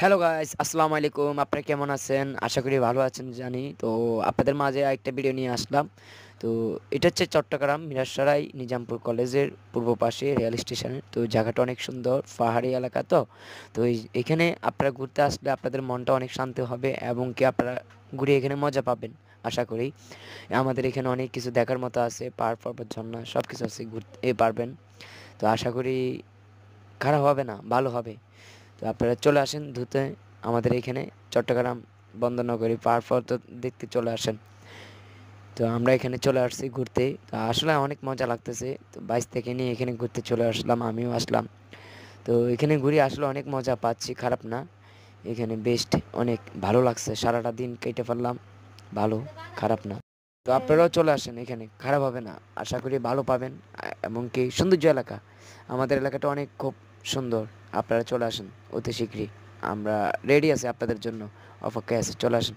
Hello guys, আসসালামু আলাইকুম। আপনারা কেমন আছেন? আশা করি ভালো আছেন জানি। তো আপনাদের মাঝে আরেকটা ভিডিও নিয়ে আসলাম। তো এটা হচ্ছে চট্টগ্রাম মিরাসরাই নিজামপুর কলেজের পূর্ব পাশে রেল স্টেশনে। তো জায়গাটা অনেক সুন্দর, পাহাড়ি এলাকা তো। তো এখানে আপনারা ঘুরতে আসলে আপনাদের মনটা অনেক শান্ত হবে এবং কি আপনারা ঘুরে এখানে মজা পাবেন আশা করি। আমাদের এখানে অনেক কিছু দেখার মতো আছে, পাহাড় পর্বত ঝর্ণা সব কিছু আছে, ঘুরতে পারবেন। তো আশা করি খারাপ হবে না, ভালো হবে। তো আপনারা চলে আসেন দ্রুত আমাদের এখানে চট্টগ্রাম বন্দরনগরী পাহাড় পর্বত দেখতে চলে আসেন। তো আমরা এখানে চলে আসছি ঘুরতে, তো আসলে অনেক মজা লাগতেছে। তো বাইশ থেকে নিয়ে এখানে ঘুরতে চলে আসলাম, আমিও আসলাম। তো এখানে ঘুরে আসলে অনেক মজা পাচ্ছি, খারাপ না। এখানে বেস্ট, অনেক ভালো লাগছে, সারাটা দিন কেটে ফেললাম, ভালো, খারাপ না। তো আপনারাও চলে আসেন এখানে, খারাপ হবে না, আশা করি ভালো পাবেন। এমনকি সৌন্দর্য এলাকা, আমাদের এলাকাটা অনেক খুব সুন্দর। আপনারা চলে আসেন অতি শীঘ্রই, আমরা রেডি আছি আপনাদের জন্য, অপেক্ষায় আছি, চলে আসেন।